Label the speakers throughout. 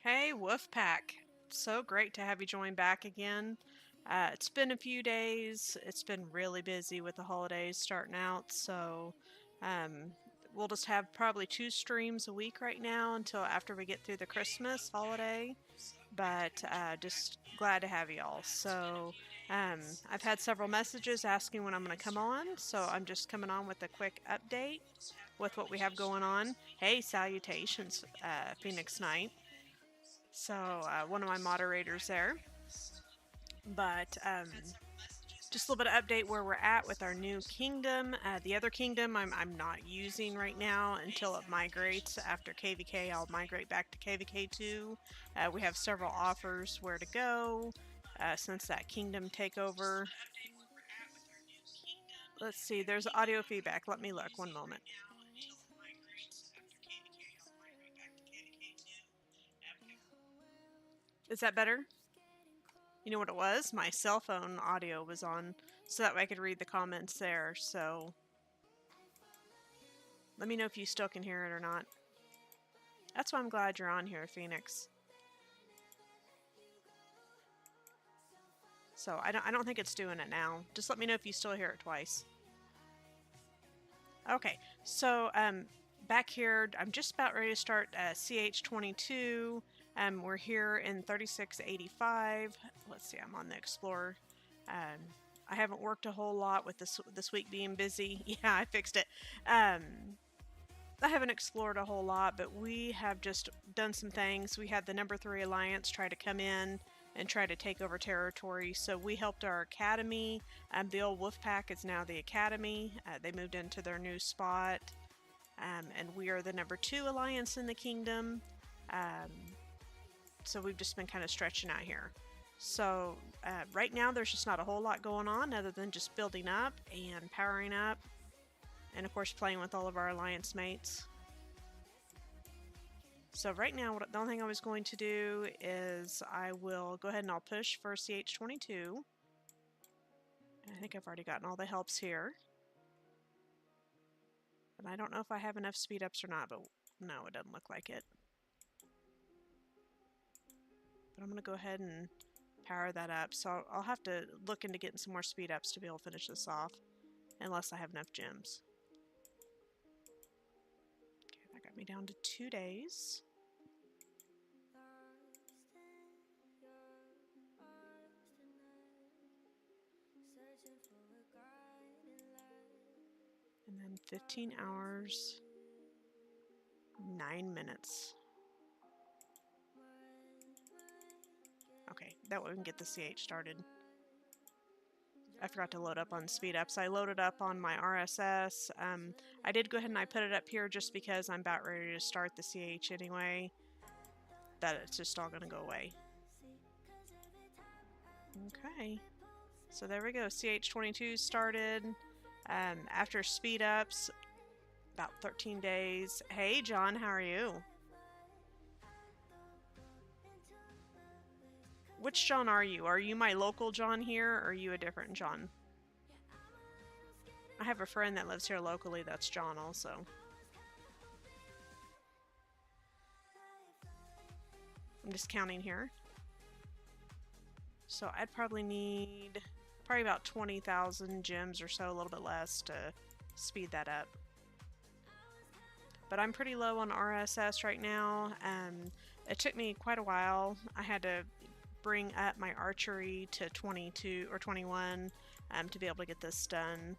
Speaker 1: Hey, Wolfpack. So great to have you join back again. It's been a few days. It's been really busy with the holidays starting out, so um, we'll just have probably 2 streams a week right now until after we get through the Christmas holiday. But just glad to have you all. So I've had several messages asking when I'm going to come on, so I'm just coming on with a quick update with what we have going on. Hey, salutations, Phoenix Knight. So one of my moderators there. But just a little bit of update where we're at with our new kingdom. The other kingdom I'm not using right now until it migrates. After KVK, I'll migrate back to KVK2. We have several offers where to go since that kingdom takeover. Let's see, there's audio feedback. Let me look one moment. Is that better? You know what it was? My cell phone audio was on, so that way I could read the comments there. So let me know if you still can hear it or not. That's why I'm glad you're on here, Phoenix. So I don't think it's doing it now. Just let me know if you still hear it twice. Okay, so back here, I'm just about ready to start CH22. We're here in 3685. Let's see, I'm on the Explorer. I haven't worked a whole lot with this week being busy. Yeah, I fixed it. I haven't explored a whole lot, but we have just done some things. We had the number 3 Alliance try to come in and try to take over territory, so we helped our academy. The old Wolfpack is now the academy. They moved into their new spot, and we are the number 2 Alliance in the kingdom. So we've just been kind of stretching out here. So right now there's just not a whole lot going on other than just building up and powering up. And of course playing with all of our alliance mates. So right now the only thing I was going to do is I will go ahead and I'll push for CH22. I think I've already gotten all the helps here. And I don't know if I have enough speed ups or not, but no, it doesn't look like it. But I'm going to go ahead and power that up. So I'll have to look into getting some more speed ups to be able to finish this off. Unless I have enough gems. That got me down to 2 days. And then 15 hours, 9 minutes. Okay, that way we can get the CH started. I forgot to load up on speed ups. I loaded up on my RSS. I did go ahead and I put it up here just because I'm about ready to start the CH anyway. That it's just all going to go away. Okay, so there we go. CH22 started. After speed ups, about 13 days. Hey John, how are you? Which John are you? Are you my local John here, or are you a different John? I have a friend that lives here locally that's John also. I'm just counting here. So I'd probably need about 20,000 gems or so, a little bit less, to speed that up. But I'm pretty low on RSS right now. It took me quite a while. I had to bring up my archery to 22 or 21 to be able to get this done.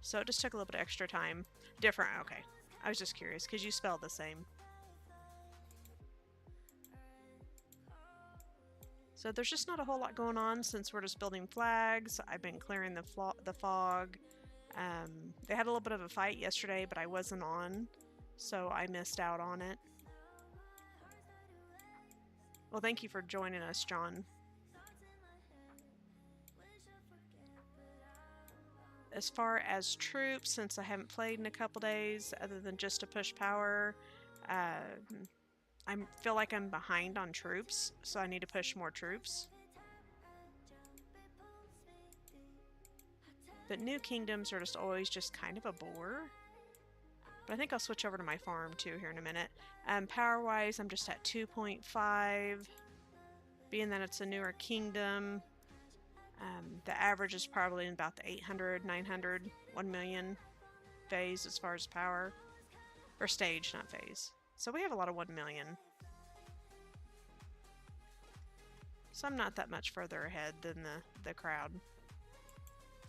Speaker 1: So it just took a little bit of extra time. Different, okay. I was just curious because you spell the same. So there's just not a whole lot going on since we're just building flags. I've been clearing the fog. They had a little bit of a fight yesterday, but I wasn't on, so I missed out on it. Well, thank you for joining us, John. As far as troops, since I haven't played in a couple days, other than just to push power, I feel like I'm behind on troops, so I need to push more troops. But new kingdoms are just always just kind of a bore. But I think I'll switch over to my farm too here in a minute. Power-wise, I'm just at 2.5. Being that it's a newer kingdom, the average is probably in about the 800, 900, 1 million phase as far as power. Or stage, not phase. So we have a lot of 1 million. So I'm not that much further ahead than the crowd.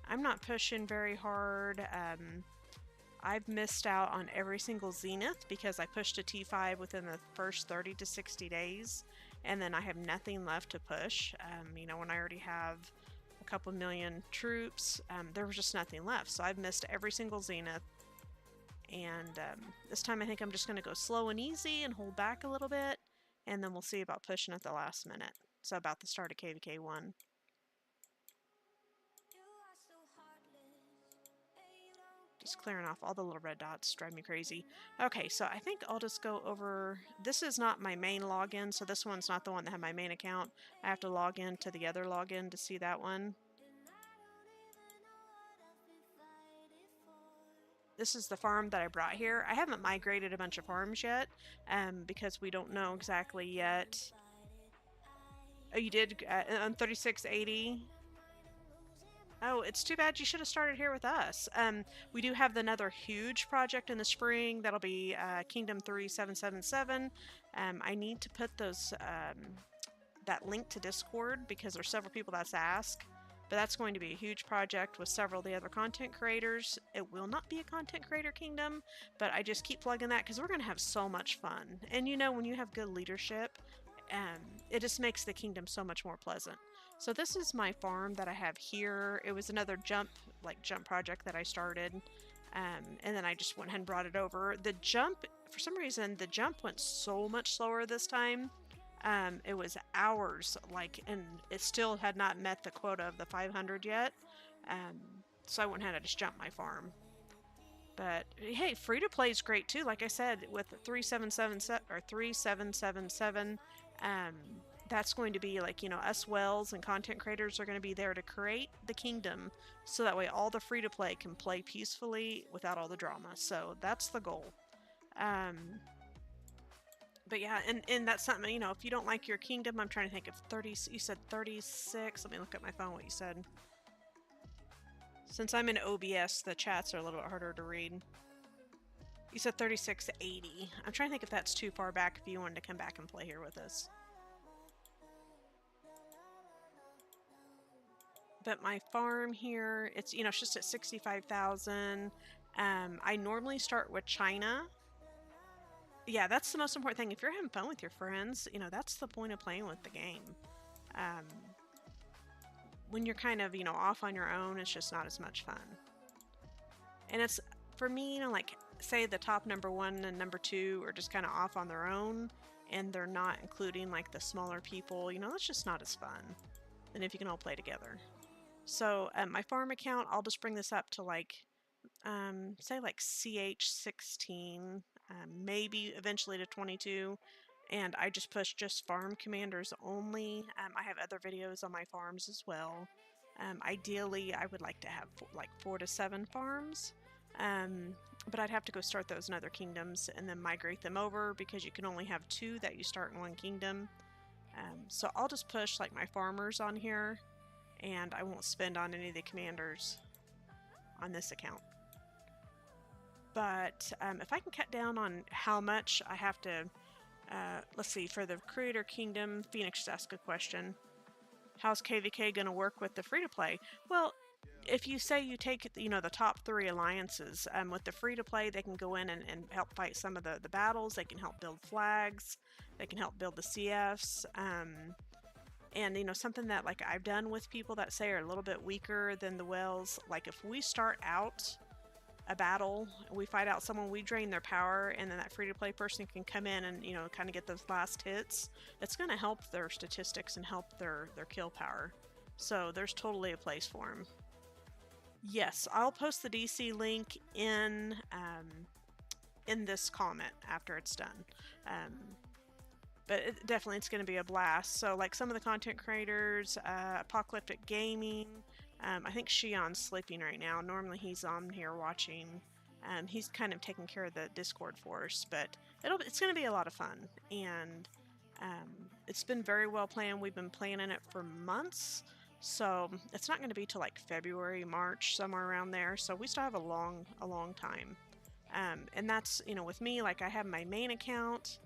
Speaker 1: I'm not pushing very hard. I've missed out on every single zenith because I pushed a T5 within the first 30 to 60 days, and then I have nothing left to push. You know, when I already have a couple million troops, there was just nothing left. So I've missed every single zenith. And this time I think I'm just going to go slow and easy and hold back a little bit, and then we'll see about pushing at the last minute. So about the start of KVK 1. Just clearing off all the little red dots, drive me crazy. Okay, so I think I'll just go over... This is not my main login, so this one's not the one that had my main account. I have to log in to the other login to see that one. This is the farm that I brought here. I haven't migrated a bunch of farms yet, because we don't know exactly yet. Oh, you did on 3680? Oh, it's too bad you should have started here with us. We do have another huge project in the spring. That'll be Kingdom 3777. I need to put those that link to Discord because there's several people that's asked. But that's going to be a huge project with several of the other content creators. It will not be a content creator kingdom, but I just keep plugging that because we're going to have so much fun. And you know, when you have good leadership, it just makes the kingdom so much more pleasant. So this is my farm that I have here. It was another jump project that I started, and then I just went ahead and brought it over. The jump, for some reason, the jump went so much slower this time. It was hours, and it still had not met the quota of the 500 yet. So I went ahead and just jumped my farm. But hey, free to play is great too. Like I said, with 3777, that's going to be us whales and content creators are going to be there to create the kingdom, so that way all the free to play can play peacefully without all the drama. So that's the goal. But yeah, and that's something, if you don't like your kingdom, I'm trying to think of 30, you said 36. Let me look at my phone what you said. Since I'm in OBS, the chats are a little bit harder to read. You said 3680. I'm trying to think if that's too far back if you wanted to come back and play here with us. But my farm here, it's, it's just at 65,000. I normally start with China. Yeah, that's the most important thing. If you're having fun with your friends, that's the point of playing with the game. When you're kind of, off on your own, it's just not as much fun. And it's, for me, say the top number 1 and number 2 are just kind of off on their own, and they're not including, the smaller people, that's just not as fun than if you can all play together. So, my farm account, I'll just bring this up to, say, CH16, maybe eventually to 22. And I just push just farm commanders only. I have other videos on my farms as well. Ideally, I would like to have 4 to 7 farms. But I'd have to go start those in other kingdoms and then migrate them over because you can only have 2 that you start in one kingdom. So I'll just push my farmers on here, and I won't spend on any of the commanders on this account. But if I can cut down on how much I have to, let's see, for the Creator Kingdom, Phoenix just asked a question. How's KVK going to work with the free-to-play? Well, if you say you take, the top 3 alliances, with the free-to-play, they can go in and help fight some of the battles. They can help build flags. They can help build the CFs. And, something that, I've done with people that say are a little bit weaker than the whales, if we start out a battle, we fight out someone, we drain their power, and then that free-to-play person can come in and, kind of get those last hits. It's going to help their statistics and help their kill power. So there's totally a place for them. Yes, I'll post the DC link in this comment after it's done. But definitely it's going to be a blast. So some of the content creators, Apocalyptic Gaming, I think Shion's sleeping right now. Normally he's on here watching. He's kind of taking care of the Discord for us, but it's going to be a lot of fun, and it's been very well planned. We've been planning it for months, so it's not going to be till like February, March, somewhere around there. So we still have a long time. And that's, you know, with me, like I have my main account,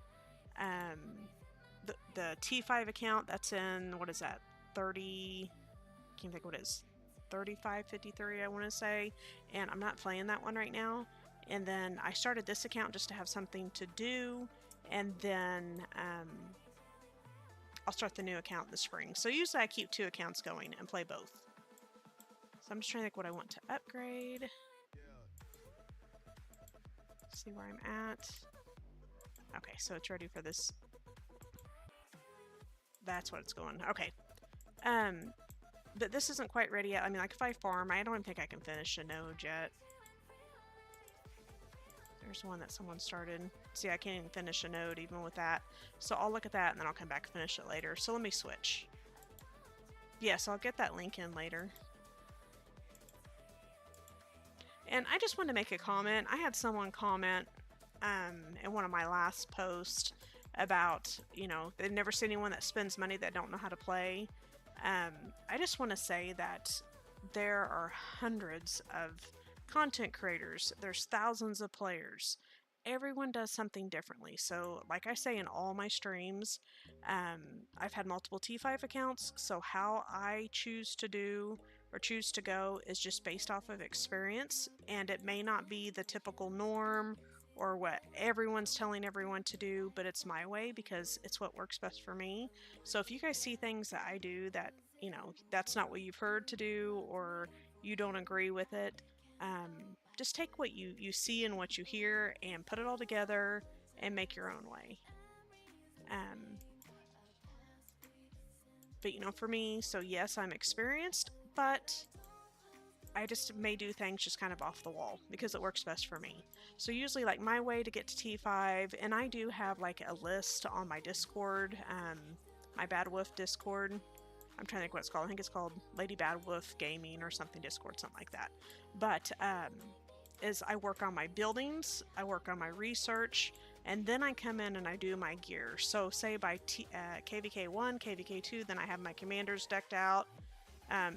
Speaker 1: the T5 account that's in, what is that, 30, I can't think what it is, 3553 I want to say, and I'm not playing that one right now. And then I started this account just to have something to do, and then I'll start the new account in the spring. So usually I keep 2 accounts going and play both. So I'm just trying to think what I want to upgrade. See where I'm at. Okay, so it's ready for this. That's what it's going. Okay. But this isn't quite ready yet. I mean, like if I farm, I don't even think I can finish a node yet. There's one that someone started. See, I can't even finish a node even with that. So I'll look at that and then I'll come back and finish it later. So let me switch. Yes, I'll get that link in later. And I just wanted to make a comment. I had someone comment in one of my last posts about, you know, they've never seen anyone that spends money that don't know how to play. I just want to say that there are hundreds of content creators. There's thousands of players. Everyone does something differently. So like I say in all my streams, I've had multiple T5 accounts. So how I choose to do or choose to go is just based off of experience. And it may not be the typical norm or what everyone's telling everyone to do, but it's my way because it's what works best for me. So if you guys see things that I do that, you know, that's not what you've heard to do or you don't agree with it, just take what you see and what you hear and put it all together and make your own way. But you know, for me, so yes, I'm experienced, but I just may do things just kind of off the wall because it works best for me. So usually like my way to get to T5, and I do have like a list on my Discord, my Bad Wolf Discord. I'm trying to think what it's called. I think it's called Lady Bad Wolf Gaming or something Discord, something like that. But is I work on my buildings, I work on my research, and then I come in and I do my gear. So say by KVK 1, KVK 2, then I have my commanders decked out.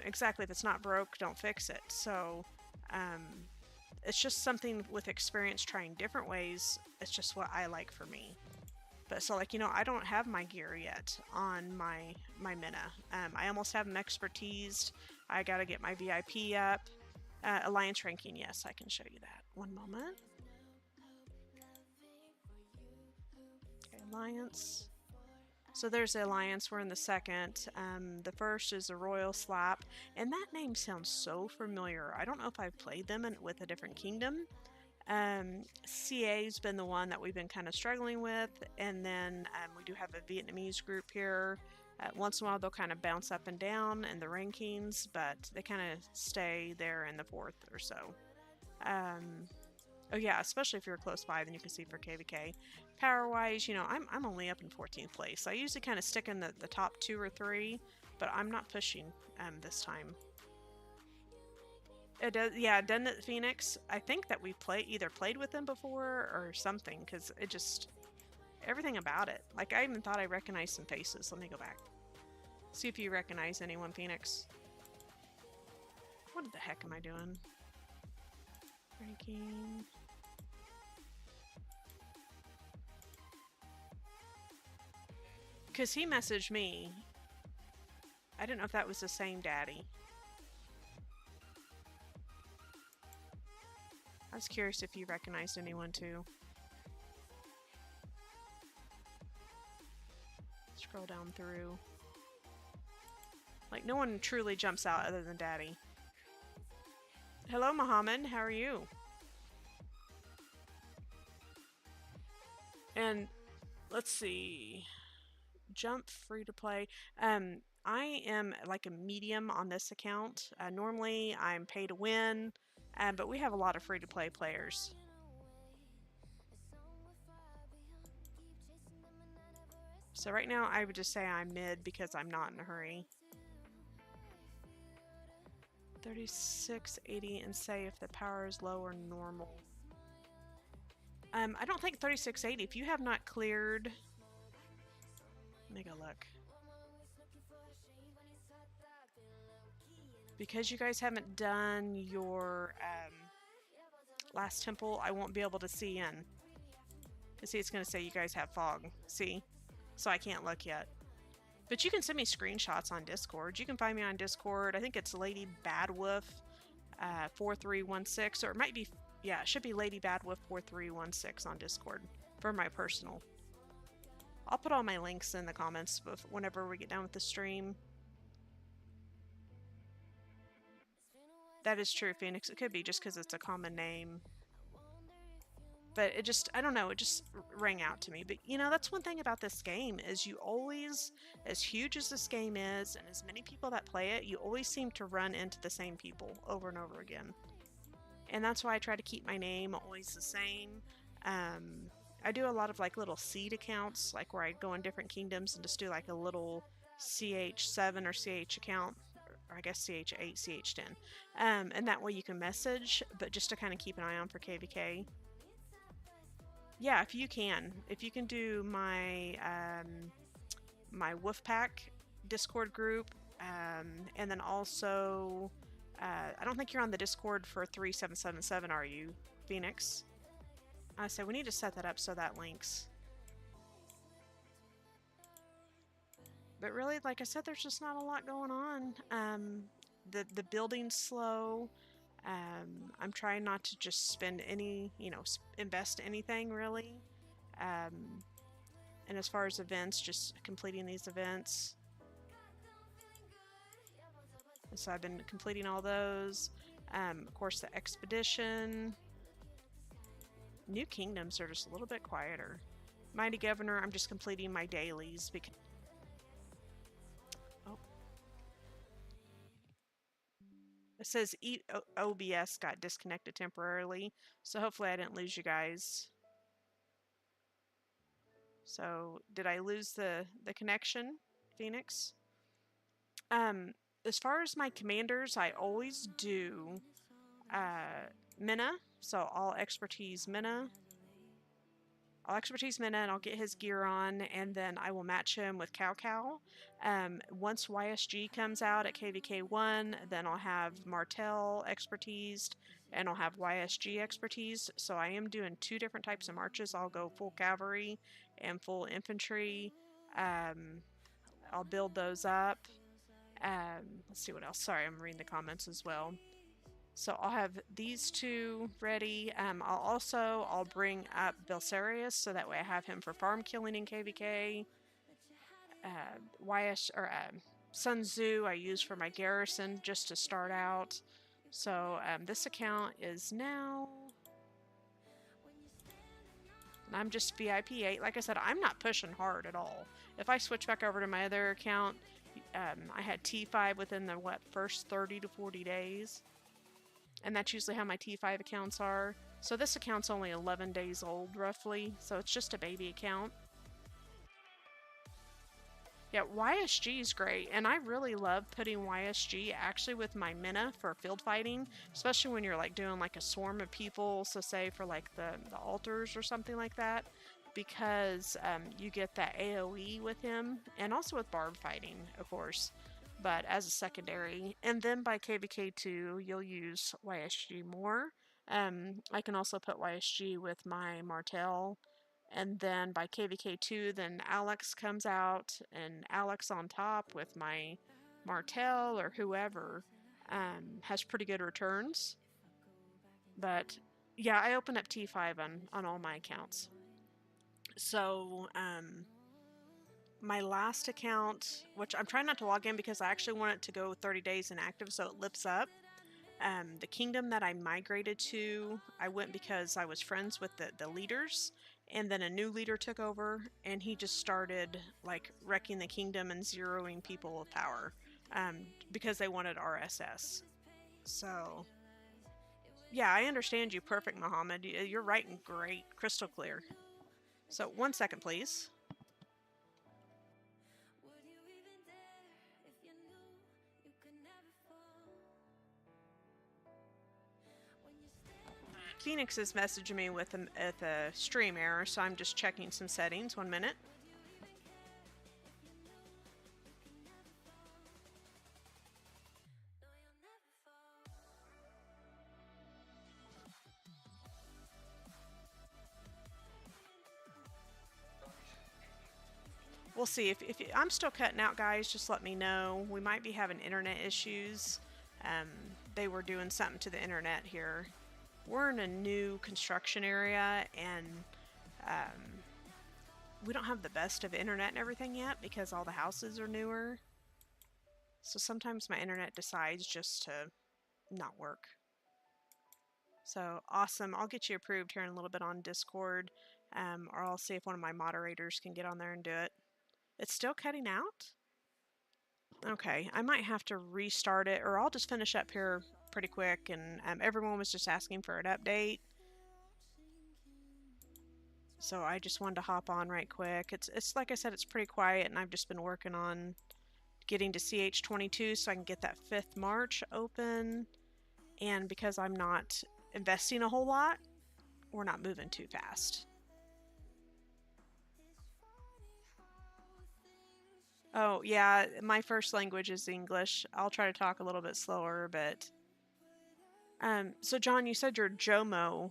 Speaker 1: Exactly, if it's not broke, don't fix it. So it's just something with experience, trying different ways. It's just what I like for me. But so like, you know, I don't have my gear yet on my Mina. I almost have them expertised. I gotta get my VIP up. Alliance ranking, yes, I can show you that. One moment. Okay, Alliance. So there's the Alliance, we're in the second. The first is the Royal Slap, and that name sounds so familiar. I don't know if I've played them with a different kingdom. CA's been the one that we've been kind of struggling with, and then we do have a Vietnamese group here. Once in a while they'll kind of bounce up and down in the rankings, but they kind of stay there in the 4th or so. Oh yeah, especially if you're close by, then you can see for KVK. Power-wise, you know, I'm only up in 14th place. I usually kind of stick in the top 2 or 3, but I'm not pushing this time. It does, yeah, doesn't it, Phoenix? I think that we either played with them before or something, because it just, everything about it. Like, I even thought I recognized some faces. Let me go back. See if you recognize anyone, Phoenix. What the heck am I doing? Ranking. Because he messaged me. I didn't know if that was the same daddy. I was curious if you recognized anyone too. Scroll down through. Like, no one truly jumps out other than Daddy. Hello, Muhammad. How are you? And let's see. Jump free to play. I am like a medium on this account. Normally, I'm pay to win, but we have a lot of free to play players. So right now, I would just say I'm mid because I'm not in a hurry. 3680 and say if the power is low or normal. I don't think 3680. If you have not cleared, let me go look. Because you guys haven't done your last temple, I won't be able to see in. See, it's going to say you guys have fog. See? So I can't look yet. But you can send me screenshots on Discord. You can find me on Discord. I think it's Lady Badwolf 4316, or it might be, yeah, it should be Lady Badwolf 4316 on Discord for my personal. I'll put all my links in the comments whenever we get done with the stream. That is true, Phoenix. It could be just because it's a common name. But it just, I don't know, it just rang out to me. But, you know, that's one thing about this game is you always, as huge as this game is, and as many people that play it, you always seem to run into the same people over and over again. And that's why I try to keep my name always the same. I do a lot of like little seed accounts, like where I go in different kingdoms and just do like a little CH7 or CH account, or I guess CH8, CH10. And that way you can message, but just to kind of keep an eye on for KVK. Yeah, if you can do my my Wolfpack Discord group, and then also, I don't think you're on the Discord for 3777, are you, Phoenix? So we need to set that up so that links. But really, like I said, there's just not a lot going on. The building's slow. I'm trying not to just spend any, you know, invest anything really. And as far as events, just completing these events. So I've been completing all those. Of course, the expedition. New kingdoms are just a little bit quieter. Mighty Governor, I'm just completing my dailies because. Oh. It says OBS got disconnected temporarily, so hopefully I didn't lose you guys. So did I lose the connection, Phoenix? As far as my commanders, I always do Minna, so all expertise Minna. I'll expertise Minna and I'll get his gear on, and then I will match him with Cow Cow. Once YSG comes out at KVK1, then I'll have Martel expertised, and I'll have YSG expertised. So I am doing two different types of marches. I'll go full cavalry and full infantry. I'll build those up. Let's see what else. Sorry, I'm reading the comments as well. So I'll have these two ready. I'll bring up Belisarius so that way I have him for farm killing in KVK. Sun Tzu I use for my garrison just to start out. So this account is now. And I'm just VIP 8. Like I said, I'm not pushing hard at all. If I switch back over to my other account, I had T5 within the first 30 to 40 days. And that's usually how my T5 accounts are. So this account's only 11 days old, roughly. So it's just a baby account. Yeah, YSG is great. And I really love putting YSG actually with my Minna for field fighting. Especially when you're like doing like a swarm of people. So say for like the altars or something like that. Because you get that AoE with him. And also with barb fighting, of course. But as a secondary. And then by KVK2, you'll use YSG more. I can also put YSG with my Martel. And then by KVK2, then Alex comes out, and Alex on top with my Martel or whoever has pretty good returns. But yeah, I open up T5 on all my accounts. So, my last account, which I'm trying not to log in because I actually want it to go 30 days inactive so it lifts up. The kingdom that I migrated to, I went because I was friends with the leaders, and then a new leader took over, and he just started like wrecking the kingdom and zeroing people of power because they wanted RSS. So, yeah, I understand you perfect, Muhammad. You're writing great, crystal clear. So, 1 second, please. Phoenix is messaging me with a stream error, so I'm just checking some settings. 1 minute. We'll see. If I'm still cutting out, guys, just let me know. We might be having internet issues. They were doing something to the internet here. We're in a new construction area, and we don't have the best of internet and everything yet because all the houses are newer. So sometimes my internet decides just to not work. So awesome. I'll get you approved here in a little bit on Discord, or I'll see if one of my moderators can get on there and do it. It's still cutting out? Okay, I might have to restart it, or I'll just finish up here pretty quick. And everyone was just asking for an update, so I just wanted to hop on right quick. It's like I said, it's pretty quiet, and I've just been working on getting to CH22 so I can get that 5th March open. And because I'm not investing a whole lot, we're not moving too fast. Oh, yeah, my first language is English. I'll try to talk a little bit slower, but... so John, you said you're Jomo.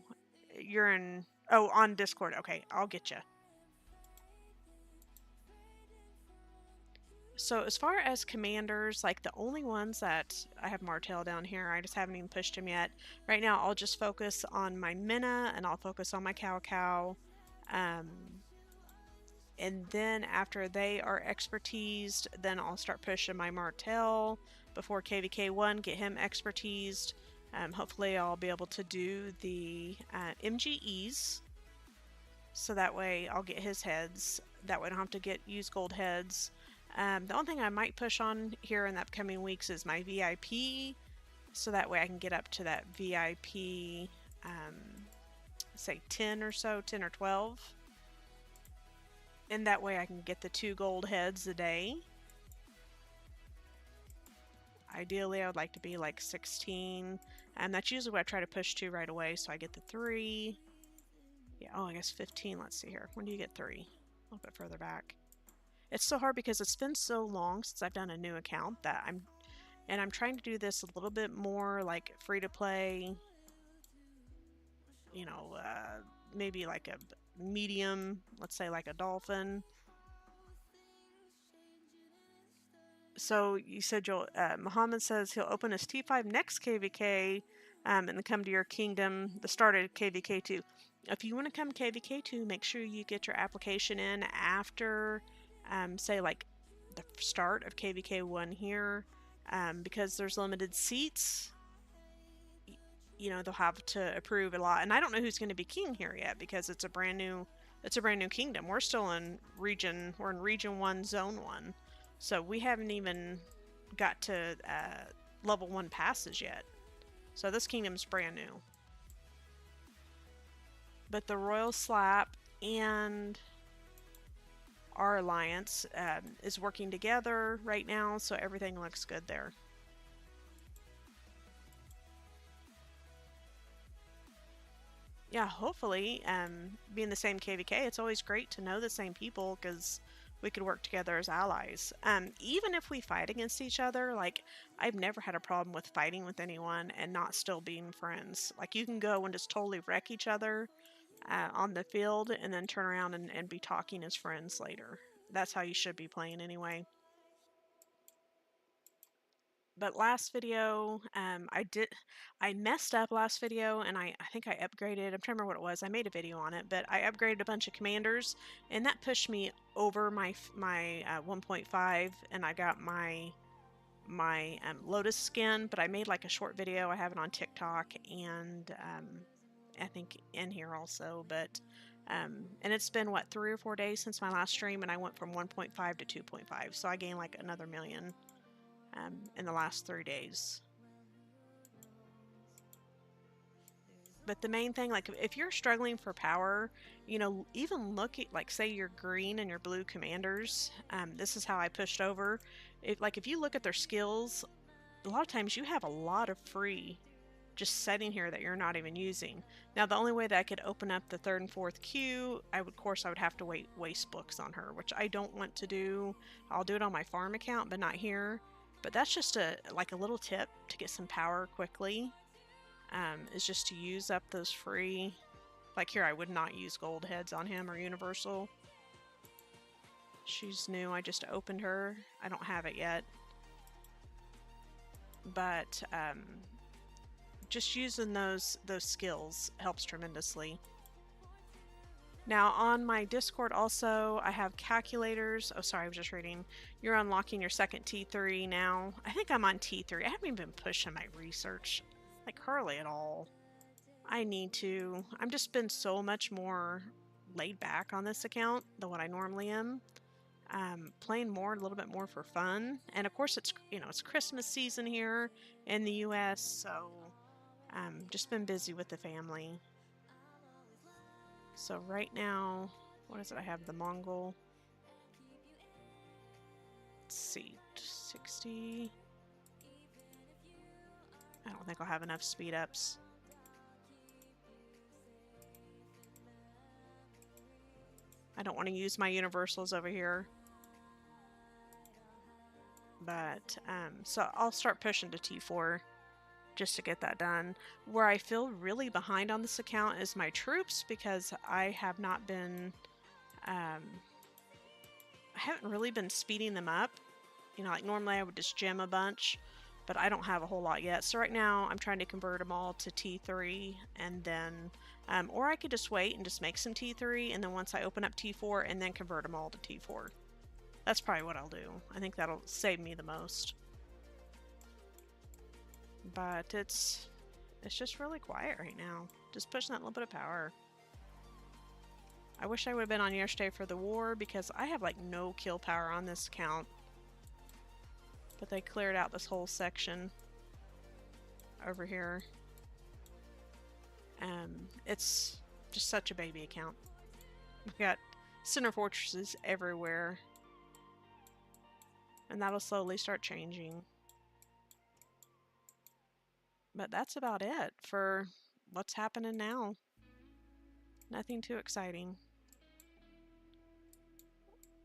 Speaker 1: You're in... Oh, on Discord. Okay, I'll get you. So as far as commanders, like the only ones that... I have Martell down here. I just haven't even pushed him yet. Right now, I'll just focus on my Minna, and I'll focus on my Cow. And then after they are expertised, then I'll start pushing my Martell before KVK1, get him expertised. Hopefully I'll be able to do the MGEs, so that way I'll get his heads. That way I don't have to use gold heads. The only thing I might push on here in the upcoming weeks is my VIP, so that way I can get up to that VIP, say 10 or so, 10 or 12. And that way I can get the 2 gold heads a day. Ideally, I would like to be like 16. And that's usually what I try to push to right away, so I get the 3. Yeah, oh, I guess 15. Let's see here. When do you get 3? A little bit further back. It's so hard because it's been so long since I've done a new account that I'm trying to do this a little bit more like free to play. You know, maybe like a medium, let's say like a dolphin. So you said Muhammad says he'll open his T5 next KVK and then come to your kingdom the start of KVK2. If you want to come KVK2, make sure you get your application in after say like the start of KVK1 here, because there's limited seats. You know, they'll have to approve a lot, and I don't know who's going to be king here yet because it's a brand new kingdom. We're still in region 1, zone 1, so we haven't even got to level 1 passes yet. So this kingdom's brand new. But the Royal Slap and our alliance is working together right now, so everything looks good there. Yeah, hopefully, being the same KVK, it's always great to know the same people because we could work together as allies. Even if we fight against each other, like, I've never had a problem with fighting with anyone and not still being friends. Like, you can go and just totally wreck each other on the field and then turn around and be talking as friends later. That's how you should be playing anyway. But last video, I messed up last video, and I think I upgraded, I'm trying to remember what it was, I made a video on it, but I upgraded a bunch of commanders, and that pushed me over my 1.5, and I got my Lotus skin, but I made like a short video, I have it on TikTok, and I think in here also, but, and it's been, what, 3 or 4 days since my last stream, and I went from 1.5 to 2.5, so I gained like another million. In the last 3 days. But the main thing, like, if you're struggling for power, you know, even look at, like, say your green and your blue commanders. This is how I pushed over. If you look at their skills, a lot of times you have a lot of free just sitting here that you're not even using. Now the only way that I could open up the 3rd and 4th queue, I would have to waste books on her, which I don't want to do. I'll do it on my farm account, but not here. But that's just like a little tip to get some power quickly, is just to use up those free. Like here, I would not use gold heads on him or universal. She's new. I just opened her. I don't have it yet. But just using those skills helps tremendously. Now on my Discord also, I have calculators. Oh, sorry, I was just reading. You're unlocking your 2nd T3 now. I think I'm on T3. I haven't even been pushing my research like hardly at all. I need to. I'm just been so much more laid back on this account than what I normally am. Playing more, a little bit more for fun. And of course it's, you know, it's Christmas season here in the US, so just been busy with the family. So right now, what is it? I have the Mongol. Let's see, 60. I don't think I'll have enough speed ups. I don't want to use my universals over here. But, so I'll start pushing to T4 just to get that done. Where I feel really behind on this account is my troops, because I have not been, I haven't really been speeding them up. You know, like normally I would just gem a bunch, but I don't have a whole lot yet. So right now I'm trying to convert them all to T3, and then, or I could just wait and just make some T3, and then once I open up T4 and then convert them all to T4. That's probably what I'll do. I think that'll save me the most. But it's just really quiet right now. Just pushing that little bit of power. I wish I would have been on yesterday for the war, because I have like no kill power on this account. But they cleared out this whole section over here. It's just such a baby account. We've got center fortresses everywhere. And that'll slowly start changing. But that's about it for what's happening now. Nothing too exciting.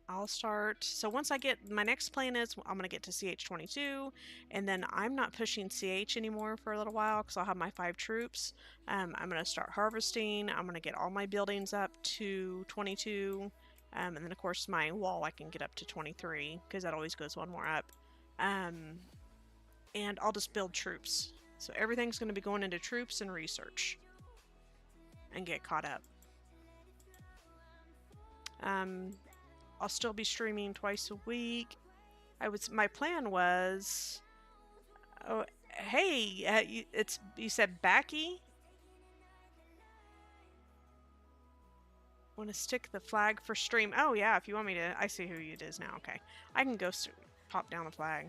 Speaker 1: I'll start. So once I get, my next plan is I'm going to get to CH22, and then I'm not pushing CH anymore for a little while because I'll have my 5 troops. I'm going to start harvesting. I'm going to get all my buildings up to 22. And then of course my wall I can get up to 23 because that always goes one more up. And I'll just build troops. So everything's going to be going into troops and research and get caught up. I'll still be streaming twice a week. My plan was, oh, hey, you said Backy? Want to stick the flag for stream? Oh yeah, if you want me to, I see who it is now. Okay, I can go pop down the flag.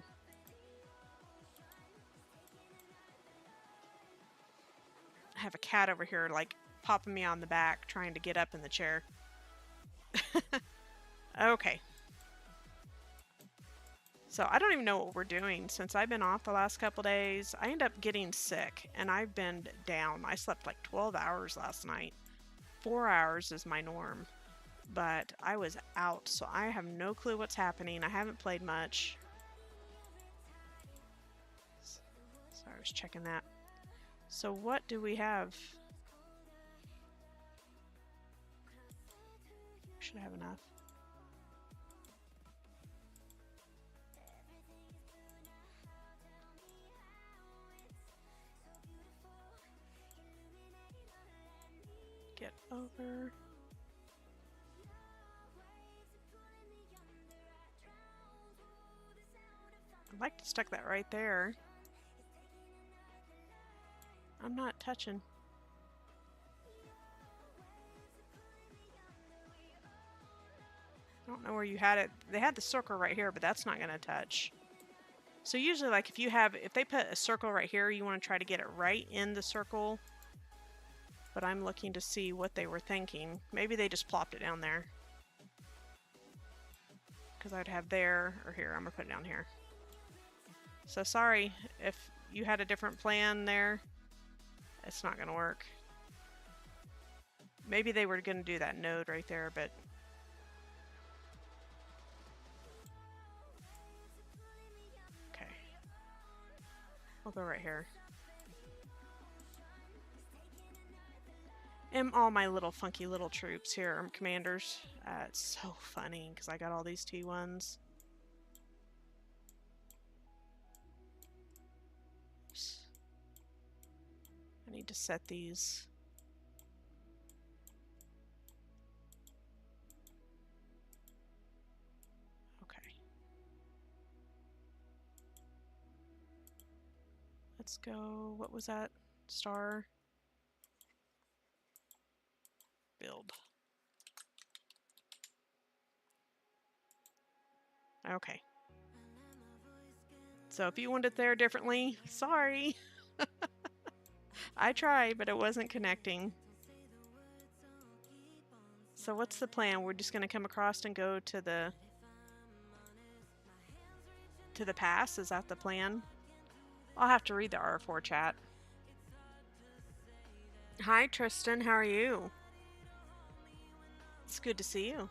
Speaker 1: I have a cat over here, like, popping me on the back, trying to get up in the chair. Okay. So I don't even know what we're doing. Since I've been off the last couple days, I end up getting sick, and I've been down. I slept like 12 hours last night. 4 hours is my norm. But I was out, so I have no clue what's happening. I haven't played much. Sorry, I was checking that. So what do we have? Should have enough. Get over. I'd like to stick that right there. I'm not touching. I don't know where you had it. They had the circle right here, but that's not going to touch. So usually, like, if they put a circle right here, you want to try to get it right in the circle. But I'm looking to see what they were thinking. Maybe they just plopped it down there. Because I'd have there or here. I'm going to put it down here. So sorry if you had a different plan there. It's not going to work. Maybe they were going to do that node right there, but... Okay. I'll go right here. And all my little funky little troops here are commanders. It's so funny because I got all these T1s. Oops. I need to set these. Okay. Let's go. What was that? Star. Build. Okay. So if you wanted it there differently, sorry. I tried, but it wasn't connecting. So what's the plan? We're just going to come across and go to the pass? Is that the plan? I'll have to read the R4 chat. Hi, Tristan. How are you? It's good to see you.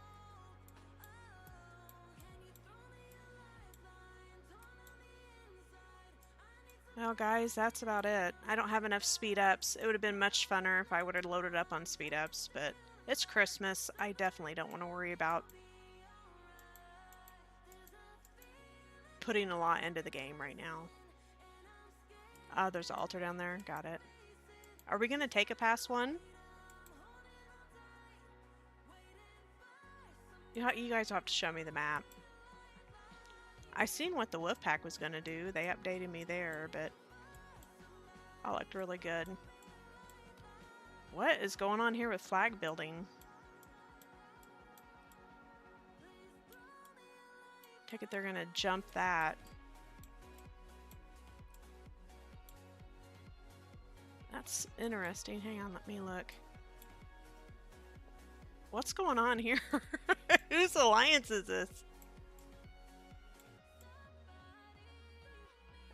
Speaker 1: Well, guys, that's about it. I don't have enough speed ups. It would have been much funner if I would have loaded up on speed ups, but it's Christmas. I definitely don't want to worry about putting a lot into the game right now. There's an altar down there. Got it. Are we going to take a pass one? You guys will have to show me the map. I seen what the wolf pack was going to do. They updated me there, but I looked really good. What is going on here with flag building? Take it they're going to jump that. That's interesting. Hang on, let me look. What's going on here? Whose alliance is this?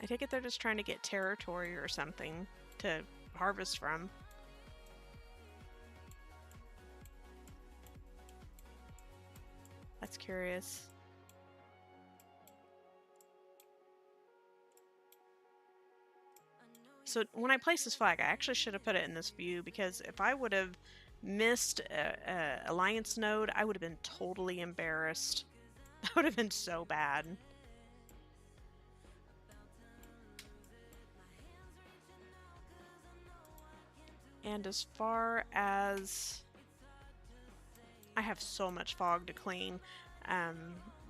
Speaker 1: I take it they're just trying to get territory or something to harvest from. That's curious. So when I place this flag, I actually should have put it in this view, because if I would have missed a alliance node, I would have been totally embarrassed. That would have been so bad. And as far as... I have so much fog to clean.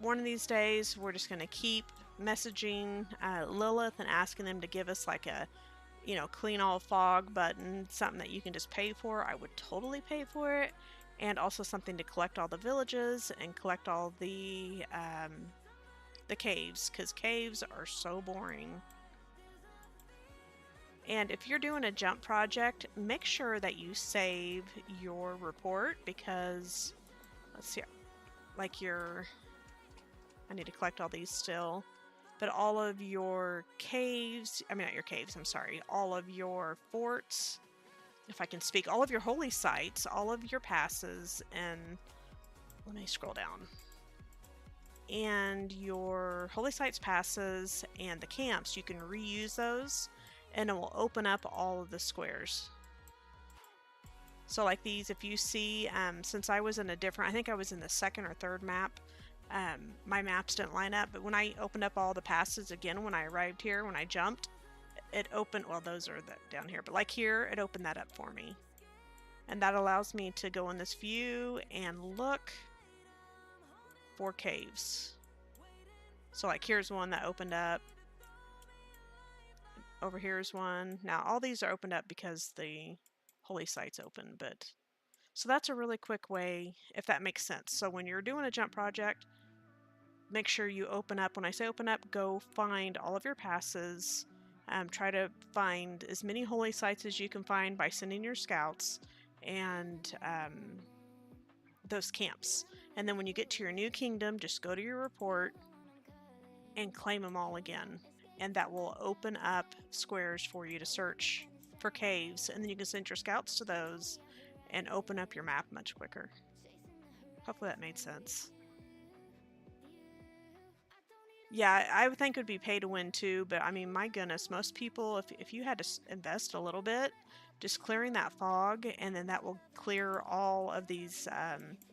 Speaker 1: One of these days, we're just going to keep messaging Lilith and asking them to give us like a, you know, clean all fog button, something that you can just pay for. I would totally pay for it. And also something to collect all the villages and collect all the caves, because caves are so boring. And if you're doing a jump project, make sure that you save your report, because, let's see, like your, I need to collect all these still, but all of your caves, I mean not your caves, I'm sorry, all of your forts, if I can speak, all of your holy sites, all of your passes, and let me scroll down, and your holy sites passes and the camps, you can reuse those, and it will open up all of the squares. So like these, if you see, since I was in a different, I think I was in the second or third map, my maps didn't line up, but when I opened up all the passes again, when I arrived here, when I jumped, it opened, well those are down here, but like here, it opened that up for me. And that allows me to go in this view and look for caves. So like here's one that opened up. Over here's one. Now all these are opened up because the holy site's open, but so that's a really quick way, if that makes sense. So when you're doing a jump project, make sure you open up. When I say open up, go find all of your passes. Try to find as many holy sites as you can find by sending your scouts and those camps. And then when you get to your new kingdom, just go to your report and claim them all again. And that will open up squares for you to search for caves, and then you can send your scouts to those and open up your map much quicker. Hopefully that made sense. Yeah, I would think it would be pay to win too, but I mean, my goodness, most people, if you had to invest a little bit, just clearing that fog, and then that will clear all of these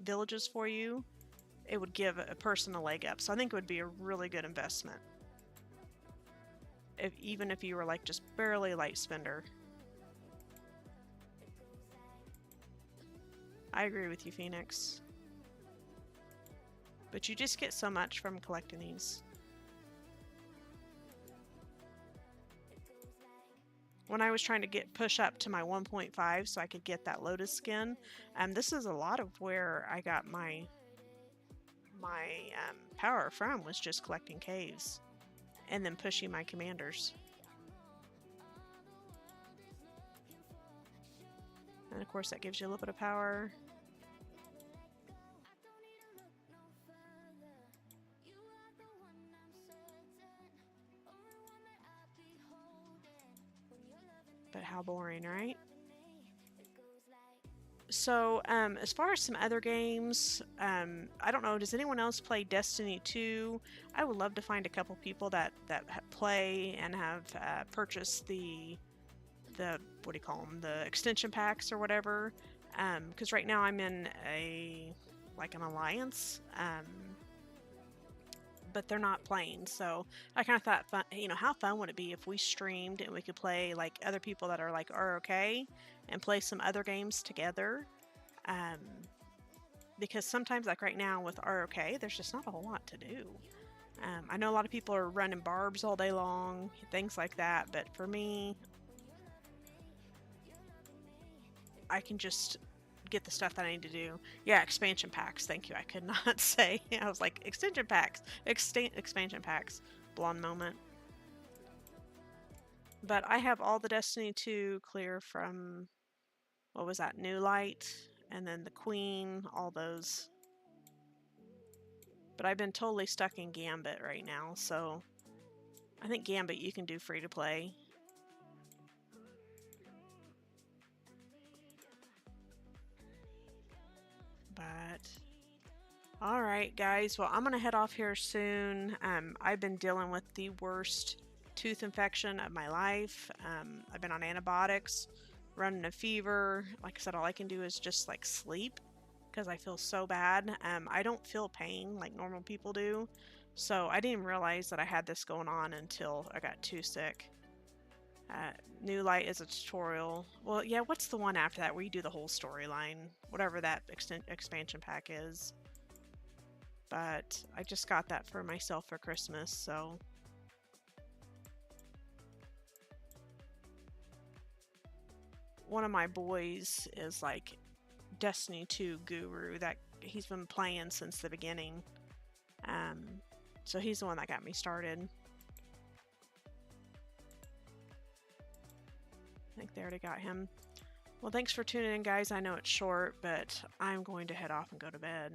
Speaker 1: villages for you, it would give a person a leg up. So I think it would be a really good investment, even if you were like just barely light spender. I agree with you, Phoenix. But you just get so much from collecting these. When I was trying to push up to my 1.5 so I could get that lotus skin, this is a lot of where I got my power from, was just collecting caves and then pushing my commanders. And of course that gives you a little bit of power. But how boring, right? So, as far as some other games, I don't know, does anyone else play Destiny 2? I would love to find a couple people that play and have purchased the what do you call them, the extension packs or whatever. Because right now I'm in an alliance, but they're not playing. So I kind of thought, how fun would it be if we streamed and we could play like other people that are like ROK and play some other games together. Because sometimes, like right now with ROK, there's just not a whole lot to do. I know a lot of people are running barbs all day long, things like that, but for me, I can just get the stuff that I need to do. Yeah, expansion packs. Thank you. I could not say. I was like, extension packs. Expansion packs. Blonde moment. But I have all the Destiny 2 clear from, what was that, New Light, and then the Queen, all those. But I've been totally stuck in Gambit right now, so I think Gambit you can do free to play. But alright guys, well I'm gonna head off here soon. I've been dealing with the worst tooth infection of my life. I've been on antibiotics, running a fever. Like I said, all I can do is just like sleep because I feel so bad. I don't feel pain like normal people do, so I didn't realize that I had this going on until I got too sick. New Light is a tutorial. Well, yeah, what's the one after that where you do the whole storyline? Whatever that expansion pack is. But I just got that for myself for Christmas, so. One of my boys is like Destiny 2 guru, that he's been playing since the beginning. So he's the one that got me started. I think they already got him. Well, thanks for tuning in, guys. I know it's short, but I'm going to head off and go to bed.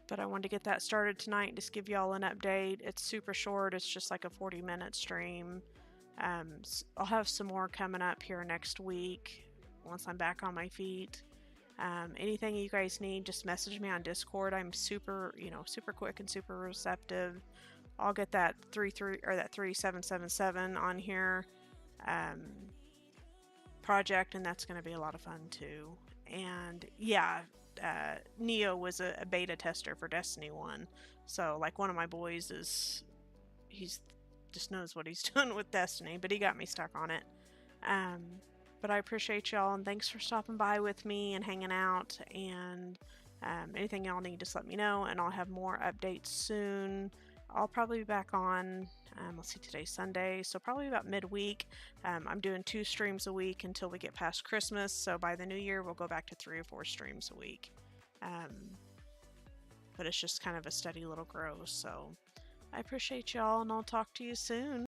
Speaker 1: But I wanted to get that started tonight and just give y'all an update. It's super short. It's just like a 40-minute stream. I'll have some more coming up here next week once I'm back on my feet. Anything you guys need, just message me on Discord. I'm super quick and super receptive. I'll get that 3777 on here. Project, and that's going to be a lot of fun too. And yeah, Neo was a beta tester for Destiny 1, so like one of my boys he's just knows what he's doing with Destiny, but he got me stuck on it. But I appreciate y'all, and thanks for stopping by with me and hanging out, and anything y'all need, just let me know, and I'll have more updates soon. I'll probably be back on, let's see, today's Sunday, so probably about midweek. I'm doing 2 streams a week until we get past Christmas, so by the new year we'll go back to 3 or 4 streams a week. But it's just kind of a steady little growth, so I appreciate y'all, and I'll talk to you soon.